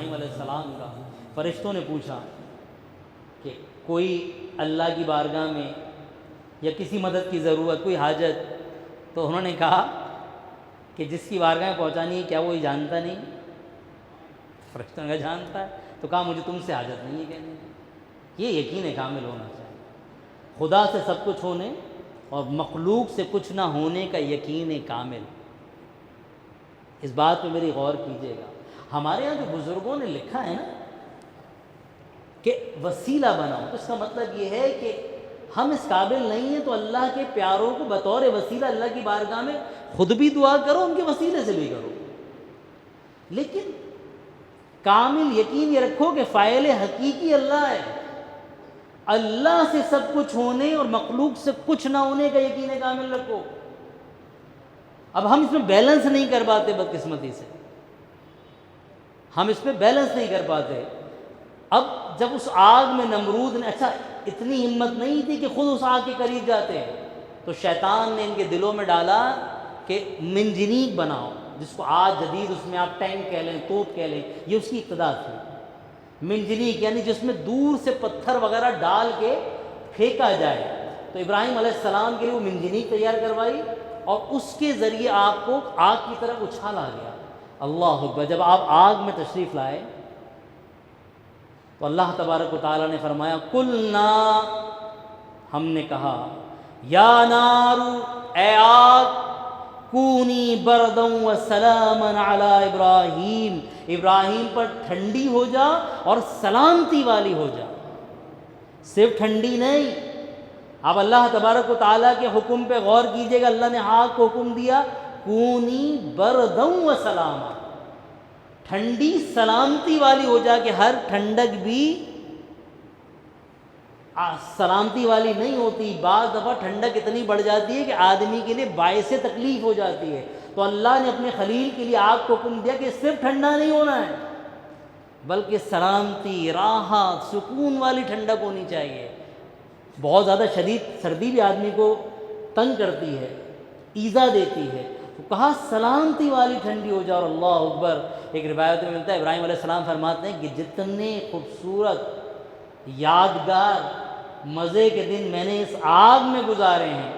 ابراہیم علیہ السلام کا، فرشتوں نے پوچھا کہ کوئی اللہ کی بارگاہ میں یا کسی مدد کی ضرورت، کوئی حاجت، تو انہوں نے کہا کہ جس کی بارگاہ میں پہنچانی ہے کیا وہ یہ جانتا نہیں؟ فرشتوں نے کہا جانتا ہے، تو کہا مجھے تم سے حاجت نہیں ہے کہنے کی۔ یہ یقین کامل ہونا چاہیے، خدا سے سب کچھ ہونے اور مخلوق سے کچھ نہ ہونے کا یقین کامل۔ اس بات پہ میری غور کیجیے گا۔ ہمارے یہاں جو بزرگوں نے لکھا ہے نا کہ وسیلہ بناؤ، تو اس کا مطلب یہ ہے کہ ہم اس قابل نہیں ہیں تو اللہ کے پیاروں کو بطور وسیلہ اللہ کی بارگاہ میں خود بھی دعا کرو، ان کے وسیلے سے بھی کرو، لیکن کامل یقین یہ رکھو کہ فاعل حقیقی اللہ ہے۔ اللہ سے سب کچھ ہونے اور مخلوق سے کچھ نہ ہونے کا یقین کامل رکھو۔ اب ہم اس میں بیلنس نہیں کر پاتے، بدقسمتی سے ہم اس میں بیلنس نہیں کر پاتے۔ اب جب اس آگ میں نمرود نے، اچھا اتنی ہمت نہیں تھی کہ خود اس آگ کے قریب جاتے ہیں، تو شیطان نے ان کے دلوں میں ڈالا کہ منجنیق بناؤ، جس کو آج جدید اس میں آپ ٹینک کہہ لیں، توپ کہہ لیں، یہ اس کی ابتدا تھی۔ منجنیق یعنی جس میں دور سے پتھر وغیرہ ڈال کے پھینکا جائے، تو ابراہیم علیہ السلام کے لیے وہ منجنیق تیار کروائی اور اس کے ذریعے آپ کو آگ کی طرف اچھالا گیا۔ اللہ اکبر۔ جب آپ آگ میں تشریف لائے تو اللہ تبارک و تعالیٰ نے فرمایا قلنا، ہم نے کہا یا نار، اے آگ، کونی برداً وسلاما علی ابراہیم، ابراہیم پر ٹھنڈی ہو جا اور سلامتی والی ہو جا۔ صرف ٹھنڈی نہیں، اب اللہ تبارک و تعالیٰ کے حکم پہ غور کیجئے گا۔ اللہ نے آگ کو حکم دیا کونی برداً وسلاما، ٹھنڈی سلامتی والی ہو جا، کہ ہر ٹھنڈک بھی سلامتی والی نہیں ہوتی، بعض دفعہ ٹھنڈک اتنی بڑھ جاتی ہے کہ آدمی کے لیے باعث تکلیف ہو جاتی ہے۔ تو اللہ نے اپنے خلیل کے لیے آگ کو حکم دیا کہ صرف ٹھنڈا نہیں ہونا ہے، بلکہ سلامتی، راحت، سکون والی ٹھنڈک ہونی چاہیے۔ بہت زیادہ شدید سردی بھی آدمی کو تنگ کرتی ہے، ایذا دیتی ہے، تو کہا سلامتی والی ٹھنڈی ہو جائے۔ اور اللہ اکبر، ایک روایت میں ملتا ہے ابراہیم علیہ السلام فرماتے ہیں کہ جتنے خوبصورت، یادگار، مزے کے دن میں نے اس آگ میں گزارے ہیں،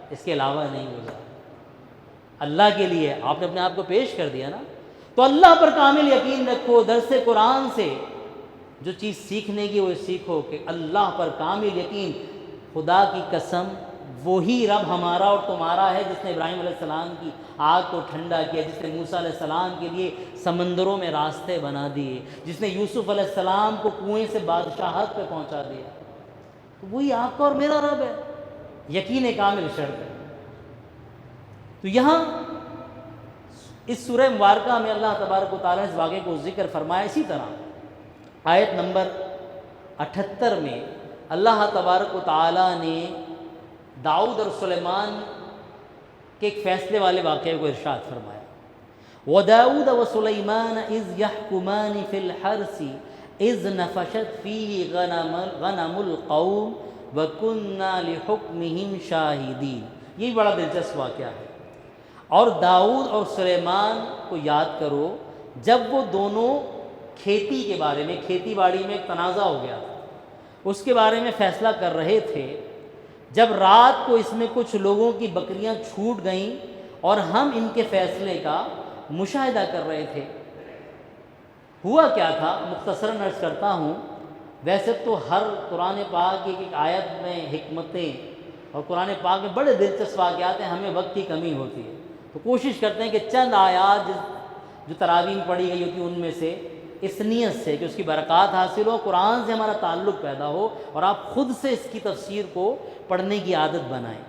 اس کے علاوہ نہیں گزارے۔ اللہ کے لیے آپ نے اپنے آپ کو پیش کر دیا نا، تو اللہ پر کامل یقین رکھو۔ درس قرآن سے جو چیز سیکھنے کی وہ سیکھو کہ اللہ پر کامل یقین۔ خدا کی قسم، وہی رب ہمارا اور تمہارا ہے جس نے ابراہیم علیہ السلام کی آگ کو ٹھنڈا کیا، جس نے موسیٰ علیہ السلام کے لیے سمندروں میں راستے بنا دیے، جس نے یوسف علیہ السلام کو کنویں سے بادشاہت پہ پہنچا دیا، تو وہی آپ کا اور میرا رب ہے۔ یقین کامل شرط ہے۔ تو یہاں اس سورہ مبارکہ میں اللہ تبارک و تعالیٰ نے اس واقعے کو ذکر فرمایا۔ اسی طرح آیت نمبر 78 میں اللہ تبارک و تعالیٰ نے داؤد اور سلیمان کے ایک فیصلے والے واقعے کو ارشاد فرمایا، وَدَاؤُدَ وَسُلَيْمَانَ إِذْ يَحْكُمَانِ فِي الْحَرْثِ إِذْ نَفَشَتْ فِيهِ غَنَمُ الْقَوْمِ وَكُنَّا لِحُكْمِهِمْ شَاهِدِينَ۔ یہ بڑا دلچسپ واقعہ ہے۔ اور داؤد اور سلیمان کو یاد کرو جب وہ دونوں کھیتی کے بارے میں، کھیتی باڑی میں ایک تنازع ہو گیا، اس کے بارے میں فیصلہ کر رہے تھے، جب رات کو اس میں کچھ لوگوں کی بکریاں چھوٹ گئیں اور ہم ان کے فیصلے کا مشاہدہ کر رہے تھے۔ ہوا کیا تھا، مختصراً عرض کرتا ہوں۔ ویسے تو ہر قرآن پاک کی ایک آیت میں حکمتیں اور قرآن پاک میں بڑے دلچسپ واقعات ہیں، ہمیں وقت کی کمی ہوتی ہے تو کوشش کرتے ہیں کہ چند آیات جو تراویح میں پڑھی گئی ہوتی ہیں ان میں سے، اس نیت سے کہ اس کی برکات حاصل ہو، قرآن سے ہمارا تعلق پیدا ہو اور آپ خود سے اس کی تفسیر کو پڑھنے کی عادت بنائیں۔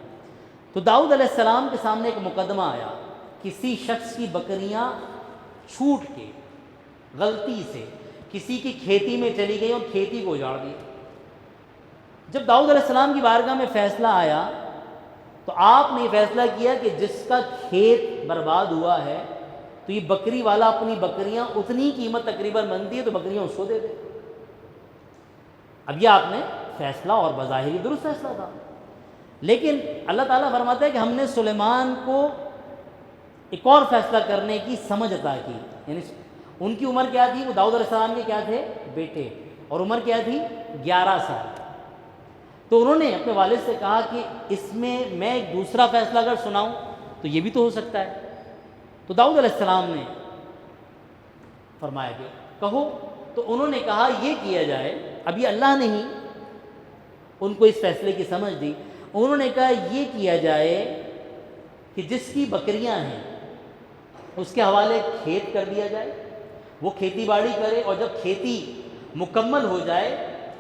تو داؤد علیہ السلام کے سامنے ایک مقدمہ آیا، کسی شخص کی بکریاں چھوٹ کے غلطی سے کسی کی کھیتی میں چلی گئی اور کھیتی کو اجاڑ دیا۔ جب داؤد علیہ السلام کی بارگاہ میں فیصلہ آیا تو آپ نے یہ فیصلہ کیا کہ جس کا کھیت برباد ہوا ہے تو یہ بکری والا اپنی بکریاں اتنی قیمت تقریباً بنتی ہے تو بکریاں اس کو دے دے۔ اب یہ آپ نے فیصلہ، اور بظاہر درست فیصلہ تھا، لیکن اللہ تعالیٰ فرماتا ہے کہ ہم نے سلیمان کو ایک اور فیصلہ کرنے کی سمجھ عطا کی، یعنی ان کی عمر کیا تھی؟ وہ داؤد علیہ السلام کے کیا تھے؟ بیٹے، اور عمر کیا تھی؟ 11 سال۔ تو انہوں نے اپنے والد سے کہا کہ اس میں ایک دوسرا فیصلہ اگر سناؤں تو یہ بھی تو ہو سکتا ہے۔ تو داؤد علیہ السلام نے فرمایا کہ کہو۔ تو انہوں نے کہا یہ کیا جائے، ابھی اللہ نے ہی ان کو اس فیصلے کی سمجھ دی، انہوں نے کہا یہ کیا جائے کہ جس کی بکریاں ہیں اس کے حوالے کھیت کر دیا جائے، وہ کھیتی باڑی کرے، اور جب کھیتی مکمل ہو جائے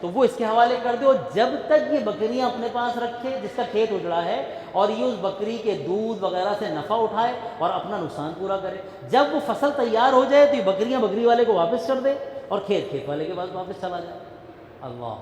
تو وہ اس کے حوالے کر دے، اور جب تک یہ بکریاں اپنے پاس رکھے جس کا کھیت اجڑا ہے، اور یہ اس بکری کے دودھ وغیرہ سے نفع اٹھائے اور اپنا نقصان پورا کرے۔ جب وہ فصل تیار ہو جائے تو یہ بکریاں بکری والے کو واپس کر دے اور کھیت والے کے پاس واپس چلا جائے۔ اللہ!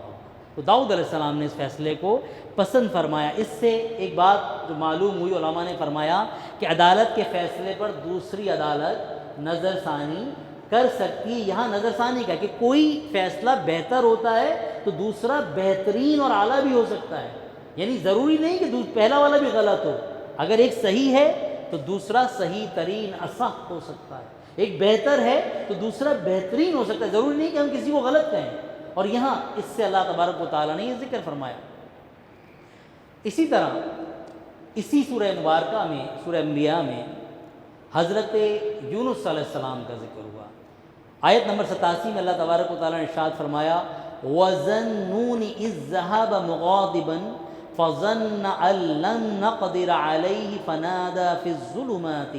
تو داؤد علیہ السلام نے اس فیصلے کو پسند فرمایا۔ اس سے ایک بات جو معلوم ہوئی، علماء نے فرمایا کہ عدالت کے فیصلے پر دوسری عدالت نظر ثانی کر سکتی ہے۔ یہاں نظر ثانی کا کہ کوئی فیصلہ بہتر ہوتا ہے تو دوسرا بہترین اور اعلیٰ بھی ہو سکتا ہے، یعنی ضروری نہیں کہ پہلا والا بھی غلط ہو، اگر ایک صحیح ہے تو دوسرا صحیح ترین اصح ہو سکتا ہے، ایک بہتر ہے تو دوسرا بہترین ہو سکتا ہے، ضروری نہیں کہ ہم کسی کو غلط کہیں۔ اور یہاں اس سے اللہ تبارک و تعالیٰ نے یہ ذکر فرمایا۔ اسی طرح اسی سورہ مبارکہ میں، سورہ انبیاء میں حضرت یونس علیہ السلام کا ذکر ہوا۔ آیت نمبر 87 میں اللہ تبارک و تعالیٰ نے ارشاد فرمایا وَظَنُّونِ إِذ ذَّهَبَ مُغَاضِبًا فَظَنَّ أَن لَّن نَّقْدِرَ عَلَيْهِ فَنَادَىٰ فِي الظُّلُمَاتِ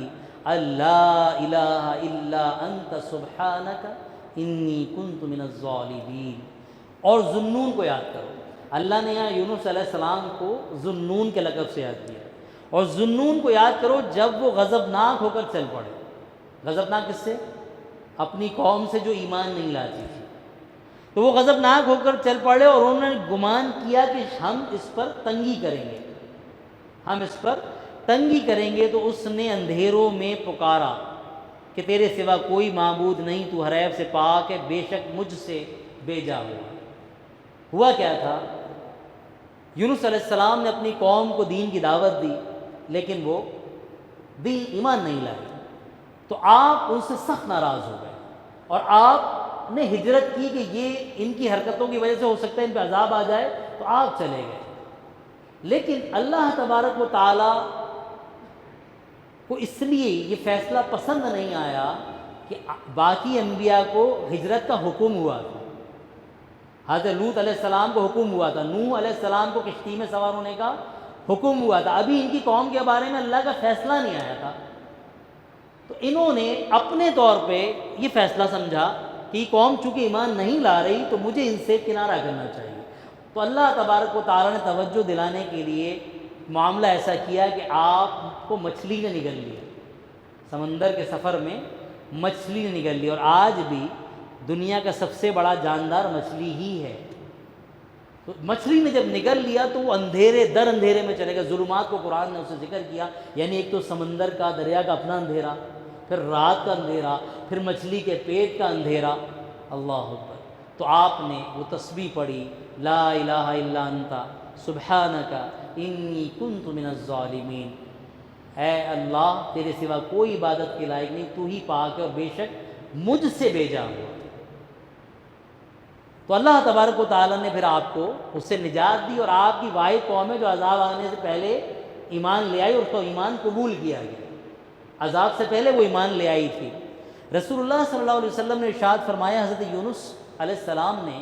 أَن لَّا إِلَٰهَ إِلَّا أَنتَ سُبْحَانَكَ إِنِّي كُنتُ مِنَ الظَّالِمِينَ۔ اور ذُنُّون کو یاد کرو، اللہ نے یہاں یونس علیہ السلام کو ذُنُّون کے لقب سے یاد کیا، اور ذُنُّون کو یاد کرو جب وہ غضبناک ہو کر چل پڑے۔ غضبناک کس سے؟ اپنی قوم سے جو ایمان نہیں لاتی تھی، تو وہ غضبناک ہو کر چل پڑے اور انہوں نے گمان کیا کہ ہم اس پر تنگی کریں گے، ہم اس پر تنگی کریں گے۔ تو اس نے اندھیروں میں پکارا کہ تیرے سوا کوئی معبود نہیں، تو ہر عیب سے پاک ہے، بے شک مجھ سے بیجا ہوا کیا تھا؟ یونس علیہ السلام نے اپنی قوم کو دین کی دعوت دی، لیکن وہ ایمان نہیں لائے، تو آپ ان سے سخت ناراض ہو گئے اور آپ نے ہجرت کی کہ یہ ان کی حرکتوں کی وجہ سے ہو سکتا ہے ان پہ عذاب آ جائے، تو آپ چلے گئے۔ لیکن اللہ تبارک و تعالیٰ کو اس لیے یہ فیصلہ پسند نہیں آیا کہ باقی انبیاء کو ہجرت کا حکم ہوا تھا۔ حضرت لوط علیہ السلام کو حکم ہوا تھا، نوح علیہ السلام کو کشتی میں سوار ہونے کا حکم ہوا تھا، ابھی ان کی قوم کے بارے میں اللہ کا فیصلہ نہیں آیا تھا۔ تو انہوں نے اپنے طور پہ یہ فیصلہ سمجھا کہ یہ قوم چونکہ ایمان نہیں لا رہی تو مجھے ان سے کنارہ کرنا چاہیے۔ تو اللہ تبارک و تعالیٰ نے توجہ دلانے کے لیے معاملہ ایسا کیا کہ آپ کو مچھلی نے نگل لیا، سمندر کے سفر میں مچھلی نے نگل لی، اور آج بھی دنیا کا سب سے بڑا جاندار مچھلی ہی ہے۔ تو مچھلی نے جب نگل لیا تو وہ اندھیرے در اندھیرے میں چلے گا۔ ظلمات کو قرآن نے اسے ذکر کیا، یعنی ایک تو سمندر کا، دریا کا اپنا اندھیرا، پھر رات کا اندھیرا، پھر مچھلی کے پیٹ کا اندھیرا۔ اللہ اکبر! تو آپ نے وہ تسبیح پڑھی، لا الہ الا انت سبحانک انی کنت من الظالمین۔ اے اللہ، تیرے سوا کوئی عبادت کے لائق نہیں، تو ہی پاک ہے اور بے شک مجھ سے بیجا ہوا۔ تو اللہ تبارک و تعالیٰ نے پھر آپ کو اس سے نجات دی، اور آپ کی واحد قوم ہے جو عذاب آنے سے پہلے ایمان لے آئی اور اس کو ایمان قبول کیا گیا۔ عذاب سے پہلے وہ ایمان لے آئی تھی۔ رسول اللہ صلی اللہ علیہ وسلم نے ارشاد فرمایا، حضرت یونس علیہ السلام نے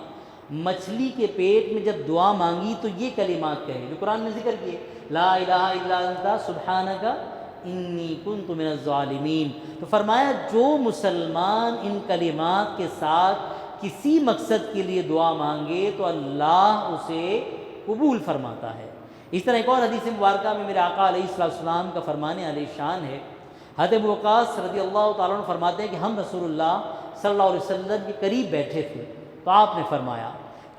مچھلی کے پیٹ میں جب دعا مانگی تو یہ کلمات کہے جو قرآن میں ذکر کیے، لا الہ الا انت سبحانک انی کنت من الظالمین۔ تو فرمایا جو مسلمان ان کلمات کے ساتھ کسی مقصد کے لیے دعا مانگے تو اللہ اسے قبول فرماتا ہے۔ اس طرح ایک اور حدیث مبارکہ میں میرے آقا علیہ السلام کا فرمان علیہ شان ہے، حضرت ابو وقاص رضی اللہ تعالیٰ عنہ فرماتے ہیں کہ ہم رسول اللہ صلی اللہ علیہ وسلم کے قریب بیٹھے تھے، تو آپ نے فرمایا،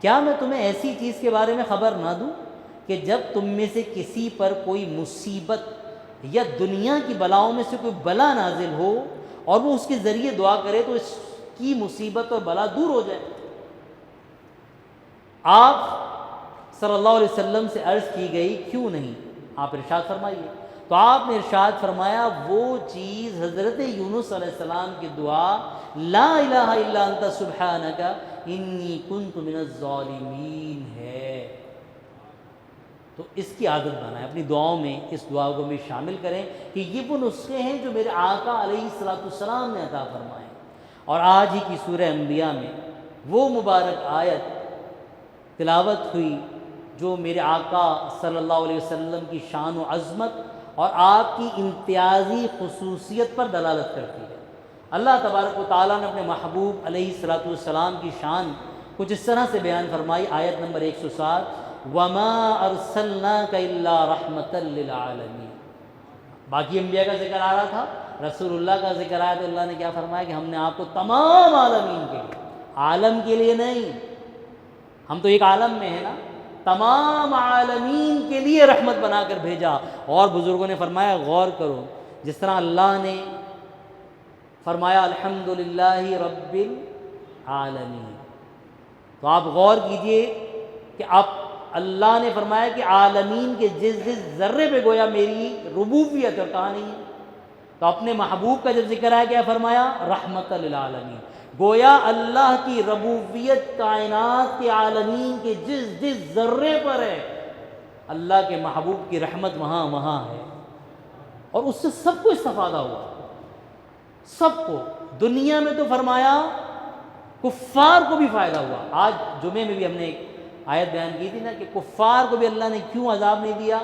کیا میں تمہیں ایسی چیز کے بارے میں خبر نہ دوں کہ جب تم میں سے کسی پر کوئی مصیبت یا دنیا کی بلاؤں میں سے کوئی بلا نازل ہو اور وہ اس کے ذریعے دعا کرے تو اس کی مصیبت اور بلا دور ہو جائے؟ آپ صلی اللہ علیہ وسلم سے عرض کی گئی، کیوں نہیں؟ آپ ارشاد فرمائیے۔ تو آپ نے ارشاد فرمایا وہ چیز حضرت یونس علیہ السلام کی دعا لا الہ الا انت سبحانک انی کنت من الظالمین ہے۔ تو اس کی عادت بنائیں، اپنی دعاؤں میں اس دعا کو بھی شامل کریں کہ یہ وہ نسخے ہیں جو میرے آقا علیہ السلام نے عطا فرمائے۔ اور آج ہی کی سورہ انبیاء میں وہ مبارک آیت تلاوت ہوئی جو میرے آقا صلی اللہ علیہ وسلم کی شان و عظمت اور آپ کی امتیازی خصوصیت پر دلالت کرتی ہے۔ اللہ تبارک و تعالیٰ نے اپنے محبوب علیہ السلام کی شان کچھ اس طرح سے بیان فرمائی، آیت نمبر 107، وَمَا أَرْسَلْنَاكَ إِلَّا رَحْمَةً لِّلْعَالَمِينَ۔ باقی انبیاء کا ذکر آ رہا تھا، رسول اللہ کا ذکر آیا تو اللہ نے کیا فرمایا کہ ہم نے آپ کو تمام عالمین کے لیے، عالم کے لیے نہیں، ہم تو ایک عالم میں ہیں نا، تمام عالمین کے لیے رحمت بنا کر بھیجا۔ اور بزرگوں نے فرمایا غور کرو، جس طرح اللہ نے فرمایا الحمدللہ رب العالمین، تو آپ غور کیجئے کہ آپ اللہ نے فرمایا کہ عالمین کے جس ذرے پہ گویا میری ربوبیت اور کہانی ہے، تو اپنے محبوب کا جب ذکر آیا کیا فرمایا رحمت للعالمین، گویا اللہ کی ربوبیت کائنات کے عالمین کے جس ذرے پر ہے، اللہ کے محبوب کی رحمت وہاں ہے، اور اس سے سب کو استفادہ ہوا، سب کو۔ دنیا میں تو فرمایا کفار کو بھی فائدہ ہوا۔ آج جمعے میں بھی ہم نے ایک آیت بیان کی تھی نا کہ کفار کو بھی اللہ نے کیوں عذاب نہیں دیا۔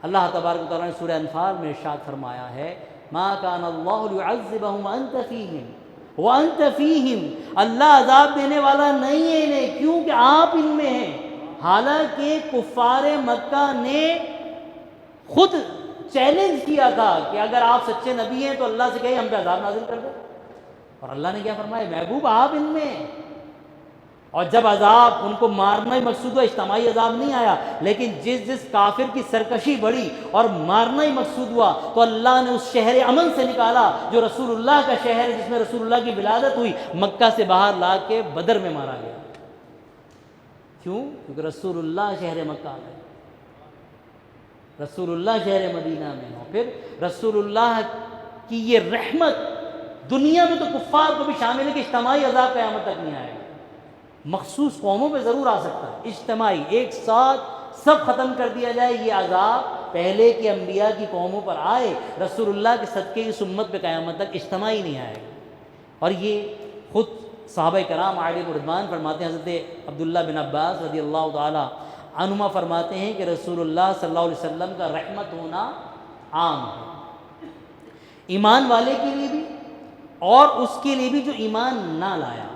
اللہ تبارک و تعالیٰ نے سورہ انفال میں ارشاد فرمایا ہے ما کان اللہ لیعذبہم وانت فیہم وانت فیہم، اللہ عذاب دینے والا نہیں ہے انہیں کیونکہ آپ ان میں ہیں، حالانکہ کفار مکہ نے خود چیلنج کیا تھا کہ اگر آپ سچے نبی ہیں تو اللہ سے کہیں ہم پہ عذاب نازل کر دیں، اور اللہ نے کیا فرمایا محبوب آپ ان میں ہیں۔ اور جب عذاب ان کو مارنا ہی مقصود ہوا، اجتماعی عذاب نہیں آیا، لیکن جس کافر کی سرکشی بڑھی اور مارنا ہی مقصود ہوا تو اللہ نے اس شہر امن سے نکالا جو رسول اللہ کا شہر ہے، جس میں رسول اللہ کی ولادت ہوئی، مکہ سے باہر لا کے بدر میں مارا گیا۔ کیوں؟ کیونکہ رسول اللہ شہر مکہ میں، رسول اللہ شہر مدینہ میں ہو، پھر رسول اللہ کی یہ رحمت دنیا میں تو کفار کو بھی شامل ہے کہ اجتماعی عذاب قیامت تک نہیں آئے گا، مخصوص قوموں پہ ضرور آ سکتا ہے، اجتماعی ایک ساتھ سب ختم کر دیا جائے یہ عذاب پہلے کے انبیاء کی قوموں پر آئے، رسول اللہ کے صدقے اس امت پہ قیامت تک اجتماعی نہیں آئے گا۔ اور یہ خود صحابہ کرام علیہم رضوان فرماتے ہیں، حضرت عبداللہ بن عباس رضی اللہ تعالی عنہما فرماتے ہیں کہ رسول اللہ صلی اللہ علیہ وسلم کا رحمت ہونا عام ہے، ایمان والے کے لیے بھی اور اس کے لیے بھی جو ایمان نہ لایا۔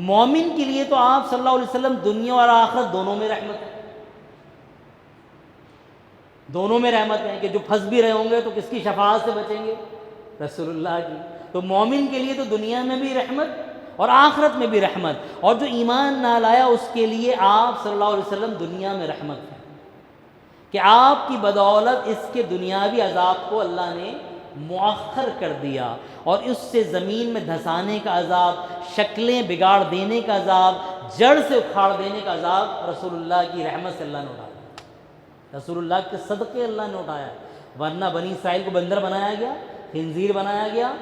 مومن کے لیے تو آپ صلی اللہ علیہ وسلم دنیا اور آخرت دونوں میں رحمت ہے، دونوں میں رحمت ہے کہ جو پھنس بھی رہے ہوں گے تو کس کی شفاعت سے بچیں گے؟ رسول اللہ کی۔ تو مومن کے لیے تو دنیا میں بھی رحمت اور آخرت میں بھی رحمت، اور جو ایمان نہ لایا اس کے لیے آپ صلی اللہ علیہ وسلم دنیا میں رحمت ہے کہ آپ کی بدولت اس کے دنیاوی عذاب کو اللہ نے مؤخر کر دیا، اور اس سے زمین میں دھسانے کا عذاب، شکلیں بگاڑ دینے کا عذاب، جڑ سے اکھاڑ دینے کا عذاب رسول اللہ کی رحمت سے اللہ نے اٹھایا، رسول اللہ کے صدقے اللہ نے اٹھایا، ورنہ بنی اسرائیل کو بندر بنایا گیا، خنزیر بنایا گیا،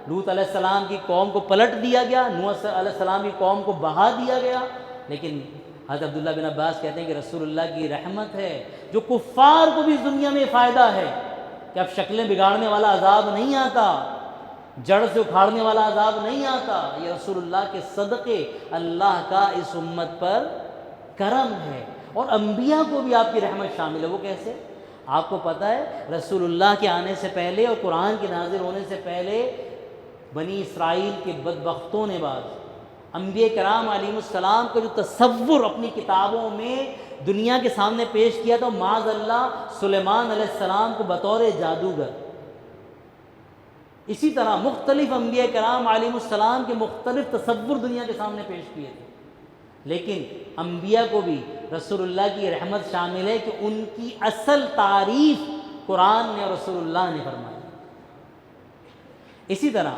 لوط علیہ السلام کی قوم کو پلٹ دیا گیا، نوح علیہ السلام کی قوم کو بہا دیا گیا، لیکن حضرت عبداللہ بن عباس کہتے ہیں کہ رسول اللہ کی رحمت ہے جو کفار کو بھی دنیا میں فائدہ ہے کہ اب شکلیں بگاڑنے والا عذاب نہیں آتا، جڑ سے اکھاڑنے والا عذاب نہیں آتا، یہ رسول اللہ کے صدقے اللہ کا اس امت پر کرم ہے۔ اور انبیاء کو بھی آپ کی رحمت شامل ہے، وہ کیسے؟ آپ کو پتہ ہے رسول اللہ کے آنے سے پہلے اور قرآن کے نازل ہونے سے پہلے بنی اسرائیل کے بدبختوں نے بعد انبیاء کرام علیہ السلام کا جو تصور اپنی کتابوں میں دنیا کے سامنے پیش کیا تو معاذ اللہ سلیمان علیہ السلام کو بطور جادوگر، اسی طرح مختلف انبیاء کرام علیہ السلام کے مختلف تصور دنیا کے سامنے پیش کیے تھے، لیکن انبیاء کو بھی رسول اللہ کی رحمت شامل ہے کہ ان کی اصل تعریف قرآن نے اور رسول اللہ نے فرمائی۔ اسی طرح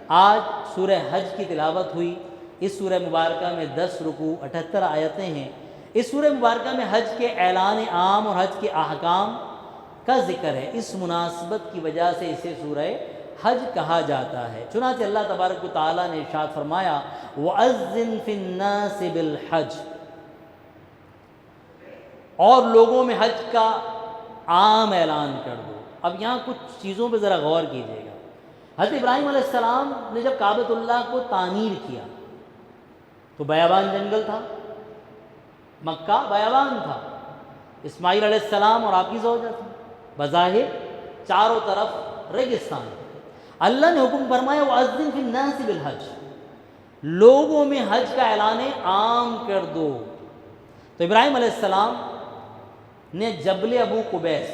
آج سورہ حج کی تلاوت ہوئی، اس سورہ مبارکہ میں 10 رکوع 78 آیتیں ہیں۔ اس سورہ مبارکہ میں حج کے اعلان عام اور حج کے احکام کا ذکر ہے، اس مناسبت کی وجہ سے اسے سورہ حج کہا جاتا ہے۔ چنانچہ اللہ تبارک و تعالیٰ نے ارشاد فرمایا وَأَذِّن فِي النَّاسِ بِالْحَجِّ، اور لوگوں میں حج کا عام اعلان کر دو۔ اب یہاں کچھ چیزوں پہ ذرا غور کیجیے گا۔ حضرت ابراہیم علیہ السلام نے جب کعبۃ اللہ کو تعمیر کیا تو بیابان جنگل تھا، مکہ بیابان تھا، اسماعیل علیہ السلام اور آپ کی زوجہ تھی، بظاہر چاروں طرف ریگستان۔ اللہ نے حکم فرمایا وَأَذِّن فِي النَّاسِ بِالْحَجِّ، لوگوں میں حج کا اعلان عام کر دو۔ تو ابراہیم علیہ السلام نے جبل ابو قبیس،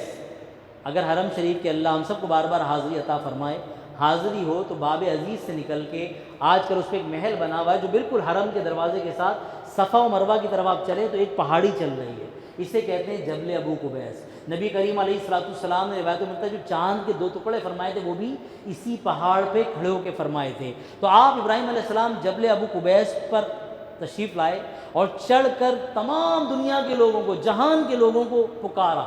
اگر حرم شریف کے اللہ ہم سب کو بار بار حاضری عطا فرمائے، حاضری ہو تو باب عزیز سے نکل کے آج کل اس پہ ایک محل بنا ہوا ہے جو بالکل حرم کے دروازے کے ساتھ صفا و مروہ کی طرف آپ چلیں تو ایک پہاڑی چل رہی ہے، اسے کہتے ہیں جبل ابو قبیس۔ نبی کریم علیہ السلام نے روایت میں ملتا ہے جو چاند کے 2 ٹکڑے فرمائے تھے وہ بھی اسی پہاڑ پہ کھڑے ہو کے فرمائے تھے۔ تو آپ ابراہیم علیہ السلام جبل ابو قبیس پر تشریف لائے اور چڑھ کر تمام دنیا کے لوگوں کو، جہان کے لوگوں کو پکارا۔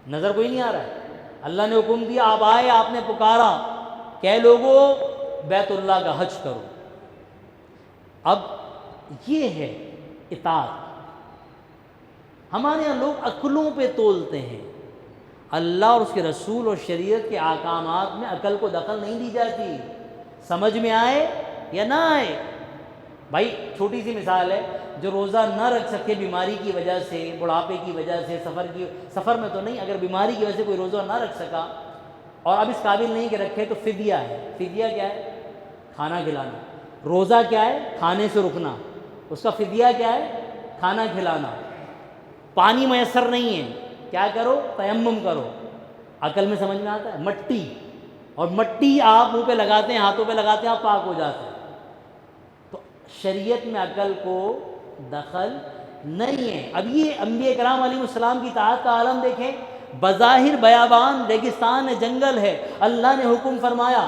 نظر کوئی نہیں آ رہا ہے، اللہ نے حکم دیا، آپ آئے، آپ نے پکارا کہ اے لوگوں بیت اللہ کا حج کرو۔ اب یہ ہے اطاعت۔ ہمارے یہاں لوگ عقلوں پہ تولتے ہیں، اللہ اور اس کے رسول اور شریعت کے احکامات میں عقل کو دخل نہیں دی جاتی، سمجھ میں آئے یا نہ آئے۔ بھائی چھوٹی سی مثال ہے، جو روزہ نہ رکھ سکے بیماری کی وجہ سے، بڑھاپے کی وجہ سے، سفر میں تو نہیں، اگر بیماری کی وجہ سے کوئی روزہ نہ رکھ سکا اور اب اس قابل نہیں کہ رکھے تو فدیہ ہے۔ فدیہ کیا ہے؟ کھانا کھلانا۔ روزہ کیا ہے؟ کھانے سے رکنا۔ اس کا فدیہ کیا ہے؟ کھانا کھلانا۔ پانی میسر نہیں ہے، کیا کرو؟ تیمم کرو۔ عقل میں سمجھ میں آتا ہے؟ مٹی، اور مٹی آپ منہ پہ لگاتے ہیں، ہاتھوں پہ لگاتے ہیں، آپ پاک ہو جاتے ہیں۔ تو شریعت میں عقل کو دخل نہیں ہے۔ اب یہ انبیاء کرام علیہ السلام کی اطاعت کا عالم دیکھیں، بظاہر بیابان ریگستان ہے، جنگل ہے، اللہ نے حکم فرمایا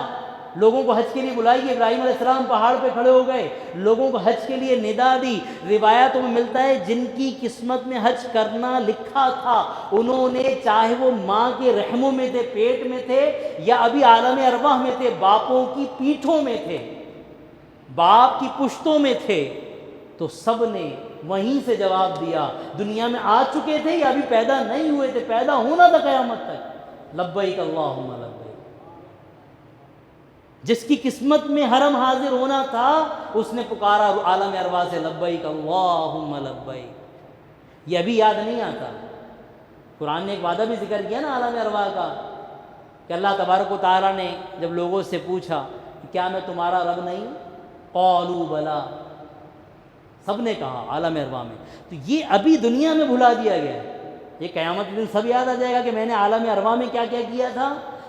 لوگوں کو حج کے لیے بلائیے، ابراہیم علیہ السلام پہاڑ پہ کھڑے ہو گئے، لوگوں کو حج کے لیے ندا دی۔ روایتوں میں ملتا ہے جن کی قسمت میں حج کرنا لکھا تھا انہوں نے، چاہے وہ ماں کے رحموں میں تھے، پیٹ میں تھے، یا ابھی عالم ارواح میں تھے، باپوں کی پیٹھوں میں تھے، باپ کی پشتوں میں تھے، تو سب نے وہیں سے جواب دیا، دنیا میں آ چکے تھے یا ابھی پیدا نہیں ہوئے تھے، پیدا ہونا تھا قیامت تک، لبیک اللہم لبیک۔ جس کی قسمت میں حرم حاضر ہونا تھا اس نے پکارا عالم ارواح سے لبیک اللہم لبیک۔ یہ ابھی یاد نہیں آتا؟ قرآن نے ایک وعدہ بھی ذکر کیا نا عالم ارواح کا، کہ اللہ تبارک و تعالیٰ نے جب لوگوں سے پوچھا کہ کیا میں تمہارا رب نہیں؟ قالوا بلا، سب نے کہا عالم ارواح میں۔ تو یہ ابھی دنیا میں بھلا دیا گیا ہے، یہ قیامت کے دن سب یاد آ جائے گا کہ میں نے عالم ارواح میں کیا کیا کیا تھا،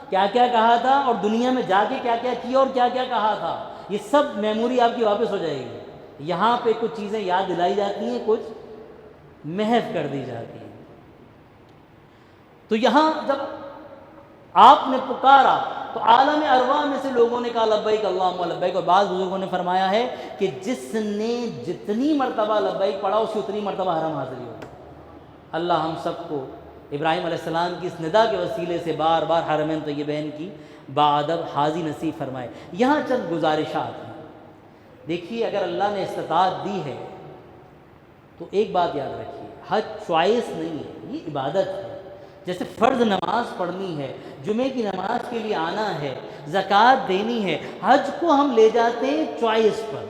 کیا کیا کہا تھا، اور دنیا میں جا کے کیا کیا کیا اور کیا کیا کہا تھا۔ یہ سب میموری آپ کی واپس ہو جائے گی۔ یہاں پہ کچھ چیزیں یاد دلائی جاتی ہیں، کچھ محو کر دی جاتی ہیں۔ تو یہاں جب آپ نے پکارا تو عالم ارواح میں سے لوگوں نے کہا لبیک اللہم لبیک، اور بعض بزرگوں نے فرمایا ہے کہ جس نے جتنی مرتبہ لبیک پڑھا اس کی اتنی مرتبہ حرم حاضری ہوگی۔ اللہ ہم سب کو ابراہیم علیہ السلام کی اس ندا کے وسیلے سے بار بار حرمین طیبین کی باادب حاضری نصیب فرمائے۔ یہاں چند گزارشات ہیں۔ دیکھیے اگر اللہ نے استطاعت دی ہے تو ایک بات یاد رکھیے، حج چوائس نہیں ہے، یہ عبادت ہے۔ جیسے فرض نماز پڑھنی ہے، جمعے کی نماز کے لیے آنا ہے، زکوٰۃ دینی ہے، حج کو ہم لے جاتے ہیں چوائس پر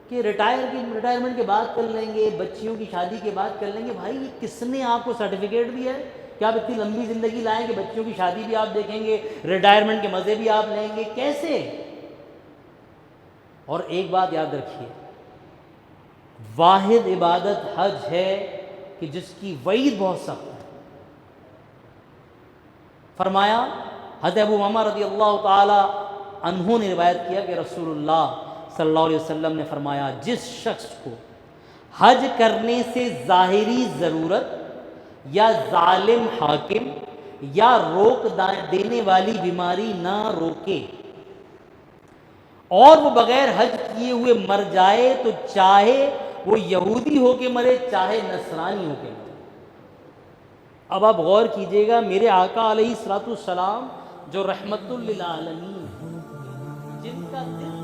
کہ ریٹائرمنٹ کے بعد کر لیں گے، بچیوں کی شادی کے بعد کر لیں گے۔ بھائی یہ کس نے آپ کو سرٹیفکیٹ دیا ہے کہ آپ اتنی لمبی زندگی لائیں کہ بچیوں کی شادی بھی آپ دیکھیں گے، ریٹائرمنٹ کے مزے بھی آپ لیں گے؟ کیسے؟ اور ایک بات یاد رکھیے، واحد عبادت حج ہے کہ جس کی وعید بہت سخت ہے۔ فرمایا حضرت ابو امامہ رضی اللہ تعالی عنہ نے روایت کیا کہ رسول اللہ صلی اللہ علیہ وسلم نے فرمایا جس شخص کو حج کرنے سے ظاہری ضرورت یا ظالم حاکم یا روک دینے والی بیماری نہ روکے اور وہ بغیر حج کیے ہوئے مر جائے تو چاہے وہ یہودی ہو کے مرے چاہے نصرانی ہو کے مرے۔ اب آپ غور کیجئے گا، میرے آقا علیہ الصلوۃ والسلام جو رحمت للعالمین ہیں، جن کا دل